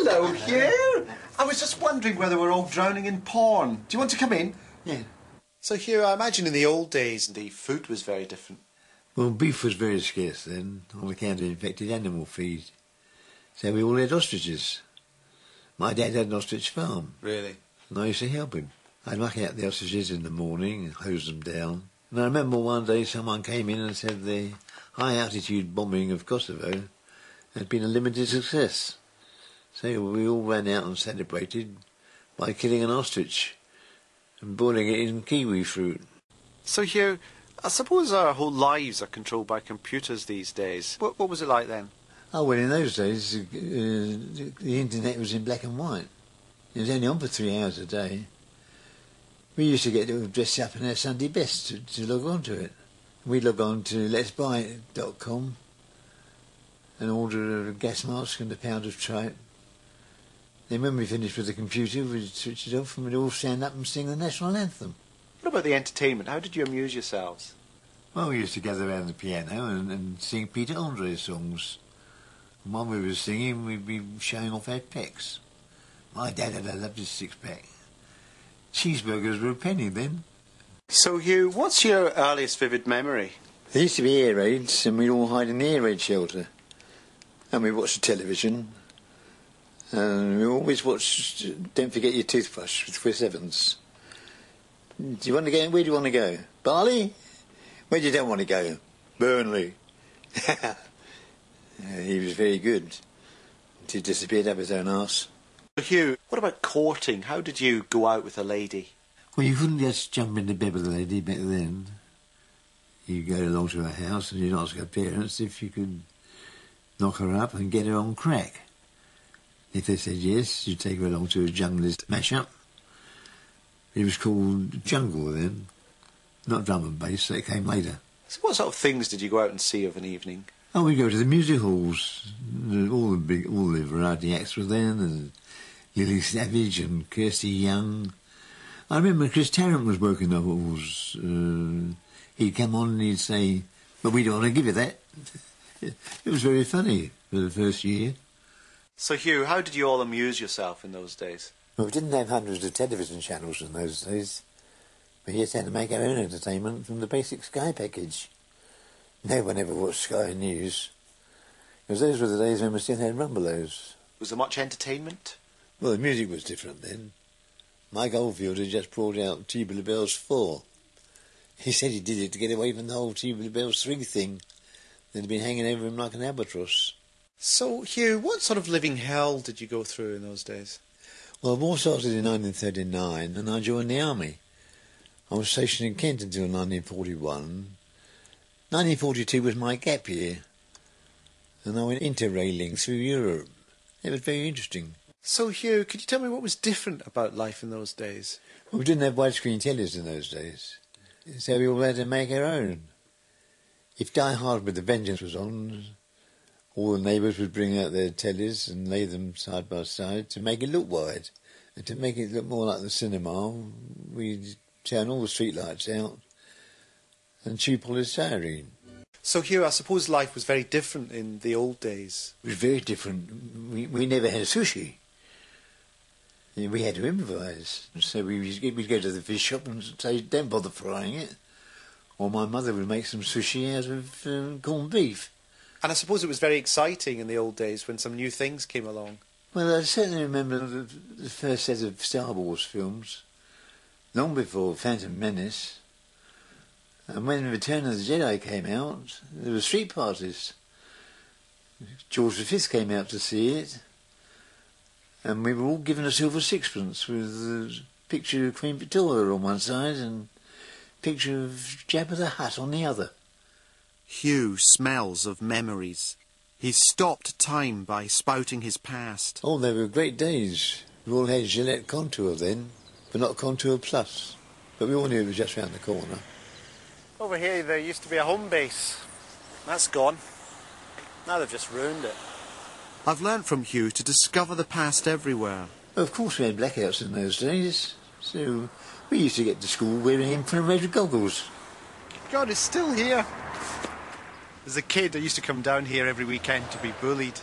Hello, Hugh. I was just wondering whether we're all drowning in porn. Do you want to come in? Yeah. So, Hugh, I imagine in the old days the food was very different. Well, beef was very scarce then, on account of infected animal feed. So we all had ostriches. My dad had an ostrich farm. Really? And I used to help him. I'd muck out the ostriches in the morning and hose them down. And I remember one day someone came in and said the high-altitude bombing of Kosovo had been a limited success. So we all ran out and celebrated by killing an ostrich and boiling it in kiwi fruit. So, Hugh, I suppose our whole lives are controlled by computers these days. What was it like then? Oh, well, in those days, the internet was in black and white. It was only on for 3 hours a day. We used to get dressed up in our Sunday best to log on to it. We'd log on to letsbuyit.com and order a gas mask and a pound of tripe. Then when we finished with the computer, we'd switch it off and we'd all stand up and sing the national anthem. What about the entertainment? How did you amuse yourselves? Well, we used to gather around the piano and sing Peter Andre songs. And while we were singing, we'd be showing off our pecs. My dad had a lovely six-pack. Cheeseburgers were a penny then. So, Hugh, what's your earliest vivid memory? There used to be air raids, and we'd all hide in the air raid shelter. And we watched the television. And we always watched Don't Forget Your Toothbrush with Chris Evans. Do you want to go? Where do you want to go? Bali? Where do you don't want to go? Burnley. He was very good. He disappeared up his own arse. Hugh, what about courting? How did you go out with a lady? Well, you couldn't just jump into bed with a lady back then. You go along to her house and you'd ask her parents if you could knock her up and get her on crack. If they said yes, you'd take her along to a junglist mash-up. It was called jungle then, not drum and bass, that came later. So what sort of things did you go out and see of an evening? Oh, we'd go to the music halls. All the variety acts were then, and Lily Savage and Kirsty Young. I remember Chris Tarrant was working the halls. He'd come on and he'd say, "But we don't want to give you that." It was very funny for the first year. So, Hugh, how did you all amuse yourself in those days? Well, we didn't have hundreds of television channels in those days. We just had to make our own entertainment from the basic Sky package. No one ever watched Sky News, because those were the days when we still had rumbelows. Was there much entertainment? Well, the music was different then. Mike Oldfield had just brought out Tubular Bells 4. He said he did it to get away from the whole Tubular Bells 3 thing that had been hanging over him like an albatross. So, Hugh, what sort of living hell did you go through in those days? Well, the war started in 1939 and I joined the army. I was stationed in Kent until 1941. 1942 was my gap year, and I went interrailing through Europe. It was very interesting. So, Hugh, could you tell me what was different about life in those days? Well, we didn't have widescreen tellies in those days, so we all had to make our own. If Die Hard with a Vengeance was on, all the neighbours would bring out their tellies and lay them side by side to make it look wide. And to make it look more like the cinema, we'd turn all the street lights out and chew polystyrene. So, Hugh, I suppose life was very different in the old days. It was very different. We never had sushi. We had to improvise. So we'd go to the fish shop and say, "Don't bother frying it." Or my mother would make some sushi out of corned beef. And I suppose it was very exciting in the old days when some new things came along. Well, I certainly remember the first set of Star Wars films, long before Phantom Menace. And when Return of the Jedi came out, there were street parties. George V came out to see it, and we were all given a silver sixpence with a picture of Queen Victoria on one side and a picture of Jabba the Hutt on the other. Hugh smells of memories. He stopped time by spouting his past. Oh, they were great days. We all had Gillette Contour then, but not Contour Plus. But we all knew it was just round the corner. Over here there used to be a home base. That's gone. Now they've just ruined it. I've learnt from Hugh to discover the past everywhere. Well, of course we had blackouts in those days, so we used to get to school wearing infrared goggles. God, it's still here. As a kid, I used to come down here every weekend to be bullied.